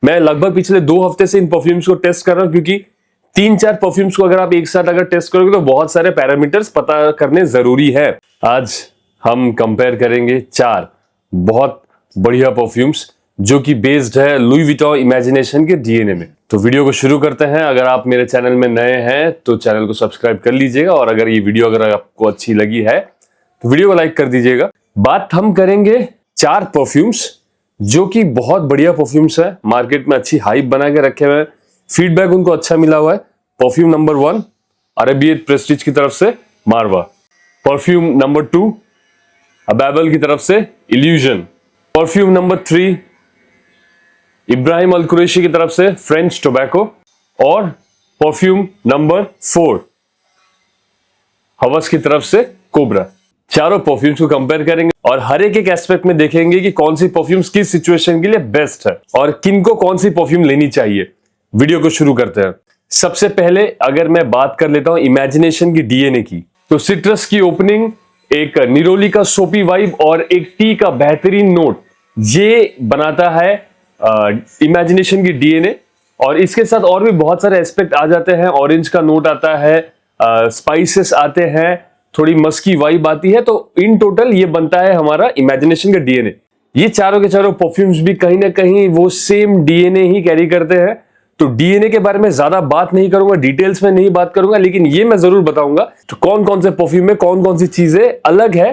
मैं लगभग पिछले 2 हफ्ते से इन परफ्यूम्स को टेस्ट कर रहा हूं, क्योंकि 3-4 परफ्यूम्स को अगर आप एक साथ अगर टेस्ट करोगे तो बहुत सारे पैरामीटर्स पता करने जरूरी है। आज हम कंपेयर करेंगे 4 बहुत बढ़िया परफ्यूम्स जो कि बेस्ड है लुई विटॉन इमेजिनेशन के डीएनए में। तो वीडियो को शुरू करते हैं। अगर आप मेरे चैनल में नए हैं तो चैनल को सब्सक्राइब कर लीजिएगा, और अगर ये वीडियो अगर आपको अच्छी लगी है तो वीडियो को लाइक कर दीजिएगा। बात हम करेंगे 4 परफ्यूम्स जो कि बहुत बढ़िया परफ्यूम्स है, मार्केट में अच्छी हाइप बना के रखे हुए हैं, फीडबैक उनको अच्छा मिला हुआ है। परफ्यूम नंबर 1 अरेबियत प्रेस्टीज की तरफ से मारवा। परफ्यूम नंबर 2 अबैबल की तरफ से इल्यूजन। परफ्यूम नंबर 3 इब्राहिम अल कुरैशी की तरफ से फ्रेंच टोबैको। और परफ्यूम नंबर 4 हवस की तरफ से कोबरा। चारों परफ्यूम्स को कंपेयर करेंगे और हर एक एस्पेक्ट में देखेंगे कि कौन सी परफ्यूम्स किस सिचुएशन के लिए बेस्ट है और किनको कौन सी परफ्यूम लेनी चाहिए। वीडियो को शुरू करते हैं। सबसे पहले अगर मैं बात कर लेता हूं इमेजिनेशन की डीएनए की, तो सिट्रस की ओपनिंग, एक निरोली का सोपी वाइब और एक टी का बेहतरीन नोट, ये बनाता है इमेजिनेशन की डीएनए। और इसके साथ और भी बहुत सारे एस्पेक्ट आ जाते हैं। ऑरेंज का नोट आता है, स्पाइसेस आते हैं, थोड़ी मस्की वाइब आती है। तो इन टोटल ये बनता है हमारा इमेजिनेशन का डीएनए। ये चारों के चारों परफ्यूम्स भी कहीं ना कहीं वो सेम डीएनए ही कैरी करते हैं। तो डीएनए के बारे में ज्यादा बात नहीं करूंगा, डिटेल्स में नहीं बात करूंगा, लेकिन ये मैं जरूर बताऊंगा तो कौन कौन से परफ्यूम में कौन कौन सी चीजें अलग है,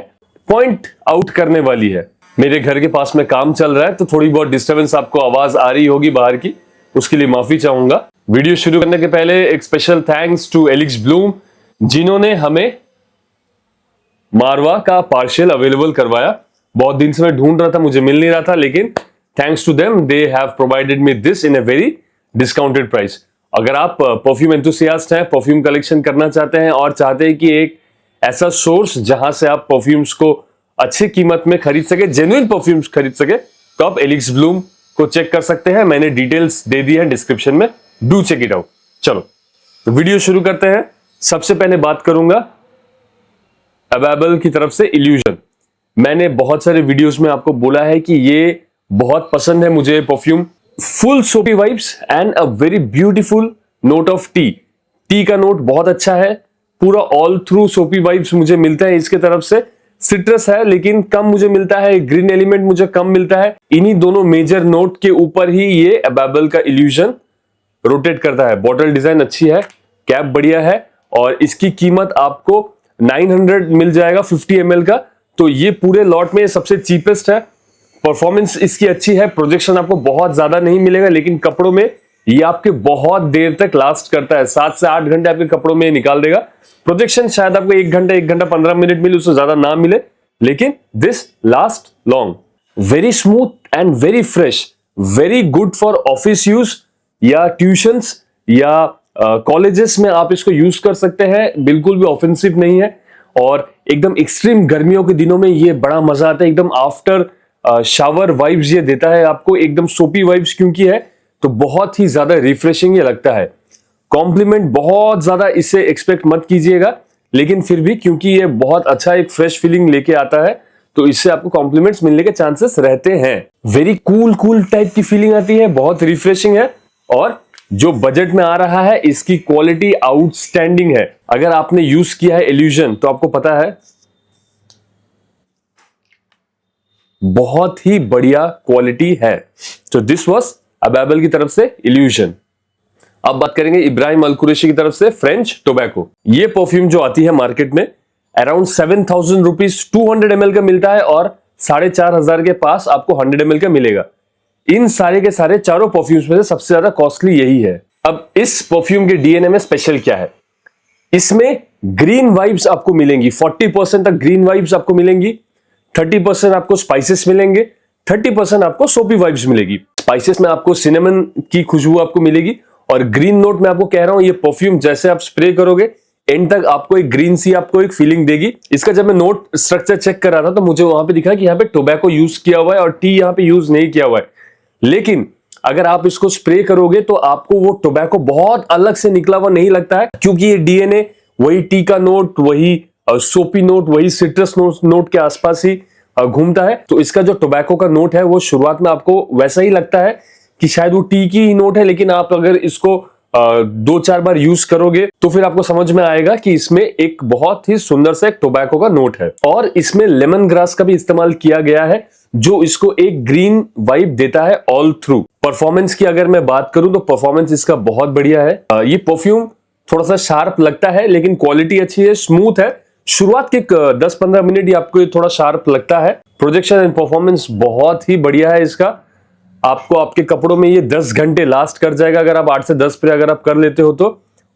पॉइंट आउट करने वाली है। मेरे घर के पास में काम चल रहा है तो थोड़ी बहुत डिस्टर्बेंस आपको आवाज आ रही होगी बाहर की, उसके लिए माफी चाहूंगा। वीडियो शुरू करने के पहले एक स्पेशल थैंक्स टू एलिक्स ब्लूम, जिन्होंने हमें मारवा का पार्शियल अवेलेबल करवाया। बहुत दिन से मैं ढूंढ रहा था, मुझे मिल नहीं रहा था, लेकिन thanks to them they have provided me this in a very discounted price. अगर आप परफ्यूम एंथुसियास्ट हैं, परफ्यूम कलेक्शन करना चाहते हैं और चाहते हैं कि एक ऐसा सोर्स जहां से आप परफ्यूम्स को अच्छी कीमत में खरीद सके, जेन्युइन परफ्यूम्स खरीद सके, तो आप एलिक्स ब्लूम को चेक कर सकते हैं। मैंने डिटेल्स दे दी है डिस्क्रिप्शन में, डू चेक इट आउट। चलो तो वीडियो शुरू करते हैं। सबसे पहले बात करूंगा अबैबल की तरफ से इल्यूजन। मैंने बहुत सारे वीडियोस में आपको बोला है कि ये बहुत पसंद है मुझे परफ्यूम। फुल सोपी vibes and a very beautiful note of T. T का नोट बहुत अच्छा है, पूरा ऑल थ्रू सोपी वाइब्स मुझे मिलता है इसके तरफ से। सिट्रस है लेकिन कम मुझे मिलता है, ग्रीन एलिमेंट मुझे कम मिलता है। इन्हीं दोनों मेजर नोट के ऊपर ही ये अबैबल का इल्यूजन रोटेट करता है। बॉटल डिजाइन अच्छी है, कैप बढ़िया है, और इसकी कीमत आपको 900 मिल जाएगा 50 ml का। तो ये पूरे लॉट में सबसे चीपेस्ट है। परफॉर्मेंस इसकी अच्छी है, प्रोजेक्शन आपको बहुत ज्यादा नहीं मिलेगा, लेकिन कपड़ों में ये आपके बहुत देर तक लास्ट करता है। 7 से 8 घंटे आपके कपड़ों में निकाल देगा। प्रोजेक्शन शायद आपको 1 घंटा 15 मिनट मिले, उससे ज्यादा ना मिले, लेकिन this last long. Very smooth and very fresh, very good for office use या ट्यूशंस या कॉलेजेस में आप इसको यूज कर सकते हैं। बिल्कुल भी ऑफेंसिव नहीं है, और एकदम एक्सट्रीम गर्मियों के दिनों में ये बड़ा मजा आता है। एकदम आफ्टर शावर वाइब्स ये देता है आपको, एकदम सोपी वाइब्स क्योंकि है तो बहुत ही ज्यादा रिफ्रेशिंग ये लगता है। कॉम्प्लीमेंट बहुत ज्यादा इससे एक्सपेक्ट मत कीजिएगा, लेकिन फिर भी क्योंकि ये बहुत अच्छा एक फ्रेश फीलिंग लेके आता है तो इससे आपको कॉम्प्लीमेंट्स मिलने के चांसेस रहते हैं। वेरी कूल टाइप की फीलिंग आती है, बहुत रिफ्रेशिंग है, और जो बजट में आ रहा है इसकी क्वालिटी आउटस्टैंडिंग है। अगर आपने यूज किया है इल्यूजन तो आपको पता है बहुत ही बढ़िया क्वालिटी है। तो दिस वाज अबैबल की तरफ से इल्यूजन। अब बात करेंगे इब्राहिम अल कुरैशी की तरफ से फ्रेंच टोबैको। ये परफ्यूम जो आती है मार्केट में अराउंड 7000 रुपीज 200 ml का मिलता है, और 4500 के पास आपको 100 ml का मिलेगा। इन सारे के सारे चारों परफ्यूम्स में से सबसे ज्यादा कॉस्टली यही है। अब इस परफ्यूम के डीएनए में स्पेशल क्या है, इसमें ग्रीन वाइब्स आपको मिलेंगी। 40% तक ग्रीन वाइब्स आपको मिलेंगी, 30% आपको स्पाइसेस मिलेंगे, 30% आपको सोपी वाइब्स मिलेगी। स्पाइसेस में आपको सिनेमन की खुशबू आपको मिलेगी, और ग्रीन नोट में आपको कह रहा हूं ये परफ्यूम जैसे आप स्प्रे करोगे एंड तक आपको एक ग्रीन सी आपको एक फीलिंग देगी। इसका जब मैं नोट स्ट्रक्चर चेक कर रहा था तो मुझे वहां पे दिखा कि यहाँ पे टोबैको यूज किया हुआ है और टी यहाँ पे यूज नहीं किया हुआ है, लेकिन अगर आप इसको स्प्रे करोगे तो आपको वो टोबैको बहुत अलग से निकला हुआ नहीं लगता है, क्योंकि ये डीएनए वही टी का नोट, वही सोपी नोट, वही सिट्रस नोट के आसपास ही घूमता है। तो इसका जो टोबैको का नोट है वो शुरुआत में आपको वैसा ही लगता है कि शायद वो टी की ही नोट है, लेकिन आप अगर इसको 2-4 बार यूज करोगे तो फिर आपको समझ में आएगा कि इसमें एक बहुत ही सुंदर सा एक टोबैको का नोट है। और इसमें लेमन ग्रास का भी इस्तेमाल किया गया है, जो इसको एक ग्रीन वाइब देता है ऑल थ्रू। परफॉर्मेंस की अगर मैं बात करूं तो परफॉर्मेंस इसका बहुत बढ़िया है। ये परफ्यूम थोड़ा सा शार्प लगता है, लेकिन क्वालिटी अच्छी है, स्मूथ है। शुरुआत के 10-15 मिनट ही आपको ये थोड़ा शार्प लगता है। प्रोजेक्शन एंड परफॉर्मेंस बहुत ही बढ़िया है इसका। आपको आपके कपड़ों में ये 10 घंटे लास्ट कर जाएगा अगर आप 8 से 10 स्प्रे अगर आप कर लेते हो तो।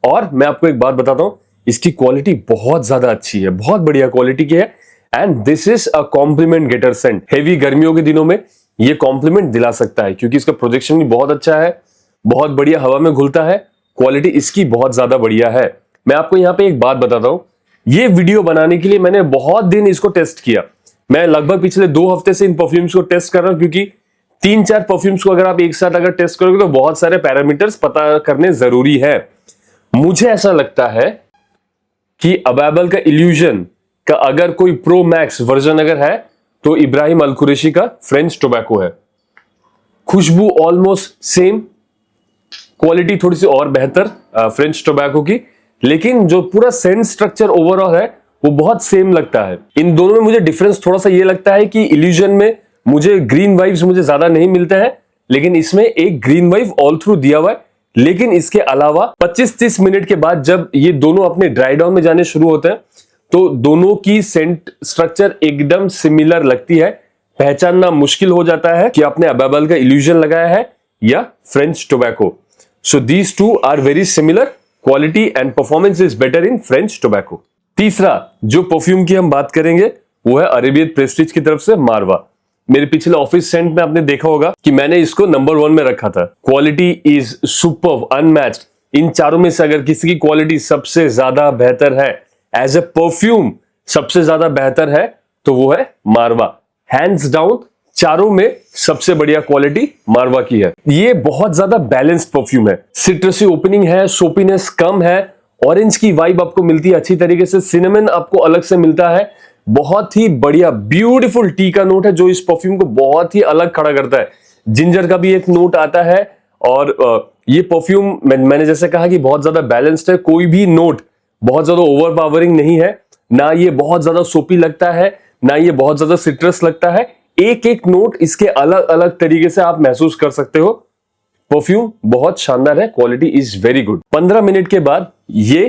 और मैं आपको एक बात बताता हूं, इसकी क्वालिटी बहुत ज्यादा अच्छी है, बहुत बढ़िया क्वालिटी की है। And this is a compliment getter scent. Heavy गर्मियों के दिनों में ये कॉम्प्लीमेंट दिला सकता है, क्योंकि इसका प्रोजेक्शन भी बहुत अच्छा है, बहुत बढ़िया हवा में घुलता है, क्वालिटी इसकी बहुत ज्यादा बढ़िया है। मैं आपको यहाँ पे एक बात बताता हूं, ये वीडियो बनाने के लिए मैंने बहुत दिन इसको टेस्ट किया। मैं लगभग पिछले 2 हफ्ते से इन परफ्यूम्स को टेस्ट कर रहा हूं, क्योंकि 3-4 परफ्यूम्स को अगर आप एक साथ अगर टेस्ट करोगे तो बहुत सारे पैरामीटर्स पता करने जरूरी है। मुझे ऐसा लगता है कि अबैबल का इल्यूजन का अगर कोई प्रो मैक्स वर्जन अगर है तो इब्राहिम अल कुरैशी का फ्रेंच टोबैको है। खुशबू ऑलमोस्ट सेम, क्वालिटी थोड़ी सी और बेहतर फ्रेंच टोबैको की, लेकिन जो पूरा सेंट स्ट्रक्चर ओवरऑल है वो बहुत सेम लगता है। इन दोनों में मुझे डिफरेंस थोड़ा सा ये लगता है कि इल्यूजन में मुझे ग्रीन वाइब्स मुझे ज्यादा नहीं मिलते हैं, लेकिन इसमें एक ग्रीन वाइब ऑल थ्रू दिया हुआ है। लेकिन इसके अलावा 25-30 मिनट के बाद जब ये दोनों अपने ड्राई डाउन में जाने शुरू होते हैं तो दोनों की सेंट स्ट्रक्चर एकदम सिमिलर लगती है। पहचानना मुश्किल हो जाता है कि आपने अबैबल का इल्यूजन लगाया है या French tobacco. So these two are very similar, quality and performance is better in French tobacco. तीसरा जो परफ्यूम की हम बात करेंगे वो है अरेबियन प्रेस्टीज की तरफ से मारवा। मेरे पिछले ऑफिस सेंट में आपने देखा होगा कि मैंने इसको नंबर 1 में रखा था। Quality is superb, unmatched. इन चारों में से अगर किसी की क्वालिटी सबसे ज्यादा बेहतर है, एज ए परफ्यूम सबसे ज्यादा बेहतर है, तो वो है मारवा। हैंड्स डाउन चारों में सबसे बढ़िया क्वालिटी मारवा की है। ये बहुत ज्यादा बैलेंस्ड परफ्यूम है, सिट्रसी ओपनिंग है, सोपीनेस कम है, ऑरेंज की वाइब आपको मिलती है अच्छी तरीके से, सिनेमन आपको अलग से मिलता है। बहुत ही बढ़िया ब्यूटीफुल टी का नोट है जो इस परफ्यूम को बहुत ही अलग खड़ा करता है। जिंजर का भी एक नोट आता है। और ये परफ्यूम मैंने जैसे कहा कि बहुत ज्यादा बैलेंस्ड है, कोई भी नोट बहुत ज्यादा ओवरपावरिंग नहीं है, ना ये बहुत ज्यादा सोपी लगता है, ना ये बहुत ज्यादा सिट्रस लगता है। एक एक नोट इसके अलग अलग तरीके से आप महसूस कर सकते हो। परफ्यूम बहुत शानदार है, quality is very good. 15 minute के बाद ये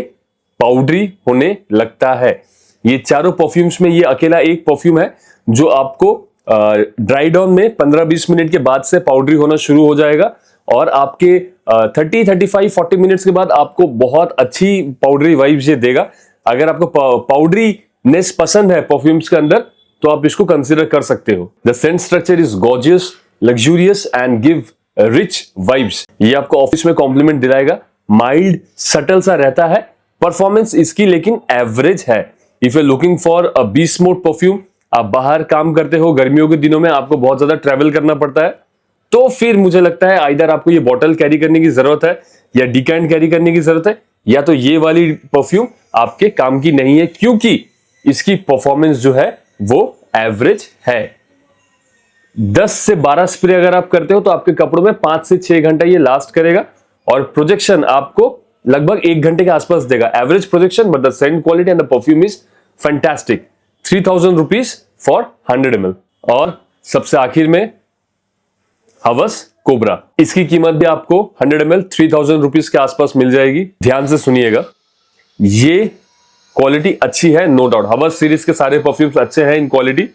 पाउडरी होने लगता है। ये चारों परफ्यूम्स में ये अकेला एक परफ्यूम है जो आपको ड्राई डाउन में 15-20 मिनट के बाद से पाउडरी होना शुरू हो जाएगा, और आपके 30-35-40 मिनट्स के बाद आपको बहुत अच्छी पाउडरी वाइब्स ये देगा। अगर आपको पाउडरी नेस पसंद है परफ्यूम्स के अंदर तो आप इसको कंसीडर कर सकते हो। The scent structure is gorgeous, luxurious and give rich vibes. ये आपको ऑफिस में कॉम्प्लीमेंट दिलाएगा। माइल्ड सटल सा रहता है। परफॉर्मेंस इसकी लेकिन एवरेज है। If you looking for a beast mode perfume, आप बाहर काम करते हो, गर्मियों के दिनों में आपको बहुत ज्यादा ट्रेवल करना पड़ता है, तो फिर मुझे लगता है आइदर आपको ये बॉटल कैरी करने की जरूरत है या डिकैंट कैरी करने की जरूरत है, या तो ये वाली परफ्यूम आपके काम की नहीं है, क्योंकि इसकी परफॉर्मेंस जो है वो एवरेज है। 10 से 12 स्प्रे अगर आप करते हो तो आपके कपड़ों में 5 से 6 घंटा ये लास्ट करेगा, और प्रोजेक्शन आपको लगभग 1 घंटे के आसपास देगा। Average projection, but the scent quality and the perfume is fantastic. 3000 rupees for 100 ml। और सबसे आखिर में हवस कोबरा, इसकी कीमत भी आपको 100 ml 3000 रुपीज के आसपास मिल जाएगी। ध्यान से सुनिएगा, ये क्वालिटी अच्छी है, नो डाउट। हवस सीरीज के सारे परफ्यूम्स अच्छे हैं in quality,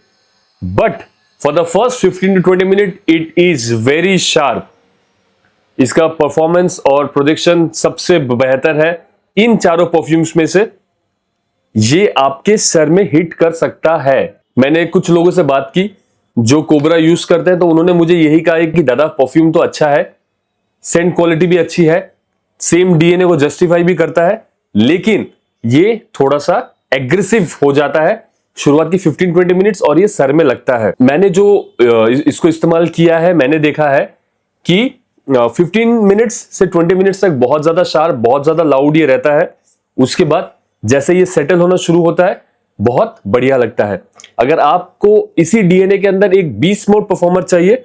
but for the first 15 to 20 minute it is very sharp. इसका परफॉर्मेंस और प्रोजेक्शन सबसे बेहतर है इन चारों परफ्यूम्स में से। ये आपके सर में हिट कर सकता है। मैंने कुछ लोगों से बात की जो कोबरा यूज करते हैं, तो उन्होंने मुझे यही कहा है कि दादा परफ्यूम तो अच्छा है, सेंट क्वालिटी भी अच्छी है, सेम डीएनए को जस्टिफाई भी करता है, लेकिन ये थोड़ा सा एग्रेसिव हो जाता है शुरुआत की 15-20 मिनट्स, और ये सर में लगता है। मैंने जो इसको इस्तेमाल किया है, मैंने देखा है कि 15 मिनट्स से 20 मिनट्स तक बहुत ज्यादा शार्प, बहुत ज्यादा लाउड ये रहता है। उसके बाद जैसे ये सेटल होना शुरू होता है, बहुत बढ़िया लगता है। अगर आपको इसी डीएनए के अंदर एक 20 मोड परफॉर्मर चाहिए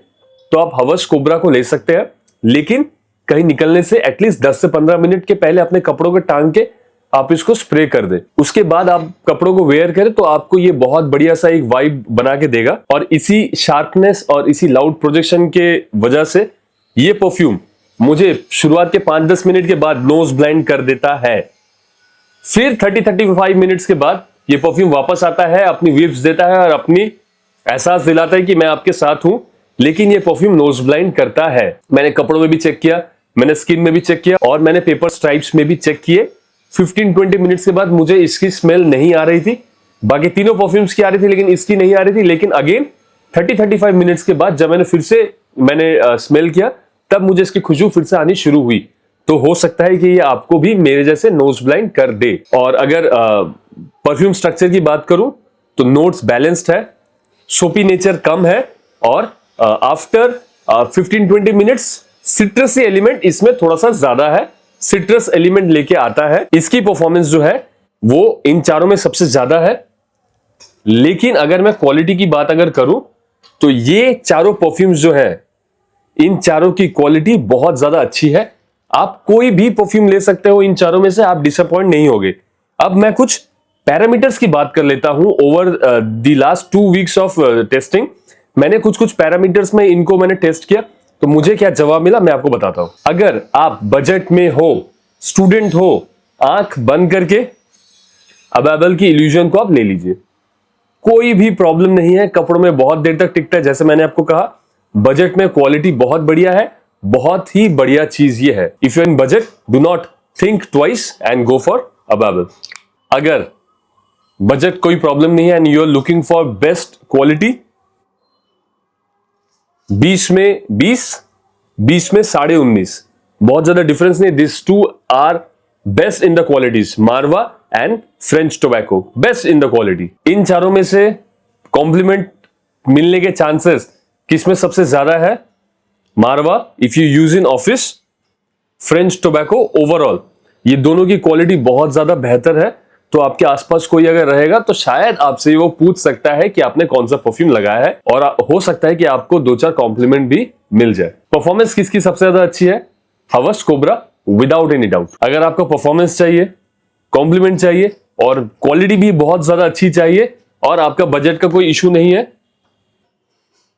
तो आप हवस कोबरा को ले सकते हैं। लेकिन कहीं निकलने से एटलीस्ट 10 से 15 मिनट के पहले अपने कपड़ों को टांग के आप इसको स्प्रे कर दे। उसके बाद आप कपड़ों को वेयर करें तो आपको ये बहुत बढ़िया सा एक वाइब बना के देगा। और इसी शार्पनेस और इसी लाउड प्रोजेक्शन के वजह से ये परफ्यूम मुझे शुरुआत के 5-10 मिनट के बाद नोज ब्लाइंड कर देता है। फिर 30-35 मिनट्स के बाद ये परफ्यूम वापस आता है, अपनी विब्स देता है और अपनी एहसास दिलाता है कि मैं आपके साथ हूं, लेकिन ये परफ्यूम नोज ब्लाइंड करता है। मैंने कपड़ों में भी चेक किया, मैंने स्किन में भी चेक किया और मैंने पेपर स्ट्राइप्स में भी चेक किए। 15-20 मिनट्स के बाद मुझे इसकी स्मेल नहीं आ रही थी। बाकी तीनों परफ्यूम्स की आ रही थी लेकिन इसकी नहीं आ रही थी। लेकिन अगेन 30-35 मिनट्स के बाद जब मैंने फिर से स्मेल किया तब मुझे इसकी खुशबू फिर से आनी शुरू हुई। तो हो सकता है कि ये आपको भी मेरे जैसे नोज ब्लाइंड कर दे। और अगर परफ्यूम स्ट्रक्चर की बात करूं तो नोट्स बैलेंस्ड है, सोपी नेचर कम है और आफ्टर 15-20 मिनट्स सिट्रसी एलिमेंट इसमें थोड़ा सा ज्यादा है, सिट्रस एलिमेंट लेके आता है। इसकी परफॉर्मेंस जो है वो इन चारों में सबसे ज्यादा है। लेकिन अगर मैं क्वालिटी की बात अगर करूं तो ये चारों परफ्यूम्स जो है इन चारों की क्वालिटी बहुत ज्यादा अच्छी है। आप कोई भी परफ्यूम ले सकते हो इन चारों में से, आप डिसअपॉइंट नहीं होगे। अब मैं कुछ पैरामीटर्स की बात कर लेता हूं। Over the last 2 weeks of testing मैंने कुछ पैरामीटर्स में इनको मैंने टेस्ट किया तो मुझे क्या जवाब मिला मैं आपको बताता हूं। अगर आप बजट में हो, स्टूडेंट हो, आंख बंद करके अबैबल की इल्यूजन को आप ले लीजिए, कोई भी प्रॉब्लम नहीं है, कपड़ों में बहुत देर तक टिकता है। जैसे मैंने आपको कहा बजट में क्वालिटी बहुत बढ़िया है, बहुत ही बढ़िया चीज ये है। If you in budget do not think twice and go for अबैबल। अगर बजट कोई प्रॉब्लम नहीं है and you are looking for best quality, 20 में 20, 20 में 19.5, बहुत ज्यादा डिफरेंस नहीं। This two are best in the qualities, मारवा and French tobacco best in the quality. इन चारों में से कॉम्प्लीमेंट मिलने के चांसेस किसमें सबसे ज्यादा है? मारवा if you use in office, French tobacco overall. ये दोनों की क्वालिटी बहुत ज्यादा बेहतर है। तो आपके आसपास कोई अगर रहेगा तो शायद आपसे वो पूछ सकता है कि आपने कौन सा परफ्यूम लगाया है और हो सकता है कि आपको 2-4 कॉम्प्लीमेंट भी मिल जाए। परफॉर्मेंस किसकी सबसे ज्यादा अच्छी है? हवस कोबरा, विदाउट एनी डाउट। अगर आपको परफॉर्मेंस चाहिए, कॉम्प्लीमेंट चाहिए और क्वालिटी भी बहुत ज्यादा अच्छी चाहिए और आपका बजट का कोई इशू नहीं है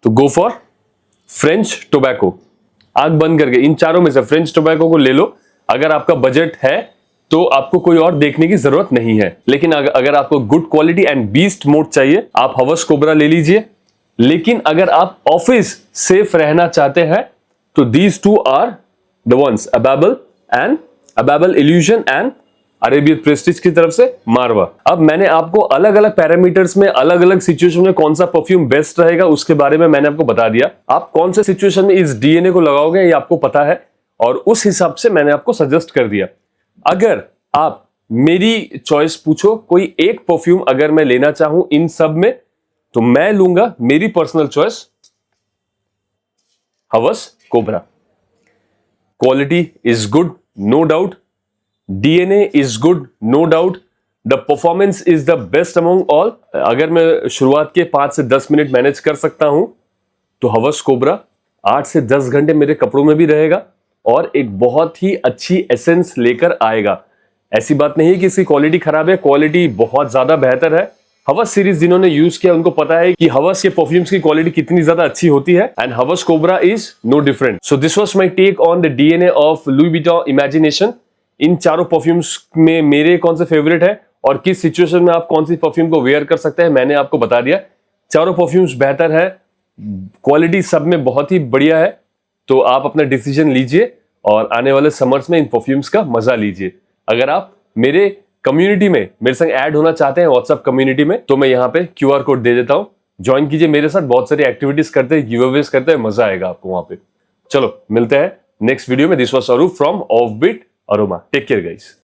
तो गो फॉर फ्रेंच टोबैको। आंख बंद करके इन चारों में से फ्रेंच टोबैको को ले लो। अगर आपका बजट है तो आपको कोई और देखने की जरूरत नहीं है। लेकिन अगर आपको good quality and beast mode चाहिए आप हवस कोबरा ले लीजिए। लेकिन अगर आप ऑफिस सेफ रहना चाहते हैं तो these two are the ones, अबैबल एंड अबैबल इल्यूजन एंड अरेबियन प्रेस्टीज की तरफ से मारवा। अब मैंने आपको अलग अलग पैरामीटर्स में अलग अलग सिचुएशन में कौन सा परफ्यूम बेस्ट रहेगा उसके बारे में मैंने आपको बता दिया। आप कौन से सिचुएशन में इस डीएनए को लगाओगे ये आपको पता है और उस हिसाब से मैंने आपको सजेस्ट कर दिया। अगर आप मेरी चॉइस पूछो, कोई एक परफ्यूम अगर मैं लेना चाहूं इन सब में तो मैं लूंगा मेरी पर्सनल चॉइस हवस Cobra. Quality is good, no doubt. DNA is good, no doubt. The performance is the best among all. अगर मैं शुरुआत के 5 से 10 मिनट मैनेज कर सकता हूं तो हवस कोबरा 8 से 10 घंटे मेरे कपड़ों में भी रहेगा और एक बहुत ही अच्छी एसेंस लेकर आएगा। ऐसी बात नहीं है कि इसकी क्वालिटी खराब है, क्वालिटी बहुत ज्यादा बेहतर है। हवस सीरीज जिन्होंने यूज किया उनको पता है कि हवस के परफ्यूम्स की क्वालिटी कितनी ज्यादा अच्छी होती है एंड हवस cobra is no different. So this was my take on the DNA of Louis Vuitton imagination. इन चारों परफ्यूम्स में मेरे कौन से फेवरेट है और किस सिचुएशन में आप कौन सी परफ्यूम को वेयर कर सकते हैं मैंने आपको बता दिया। चारों परफ्यूम्स बेहतर है, क्वालिटी सब में बहुत ही बढ़िया है। तो आप अपना डिसीजन लीजिए और आने वाले समर्स में इन परफ्यूम्स का मजा लीजिए। अगर आप मेरे कम्युनिटी में मेरे संग ऐड होना चाहते हैं व्हाट्सएप कम्युनिटी में तो मैं यहाँ पे क्यूआर कोड दे देता हूँ, ज्वाइन कीजिए मेरे साथ। बहुत सारी एक्टिविटीज करते हैं, गिव अवेज करते हैं, मजा आएगा आपको वहां पे। चलो मिलते हैं नेक्स्ट वीडियो में। This was Swaroop from Offbeat Aroma. Take care guys.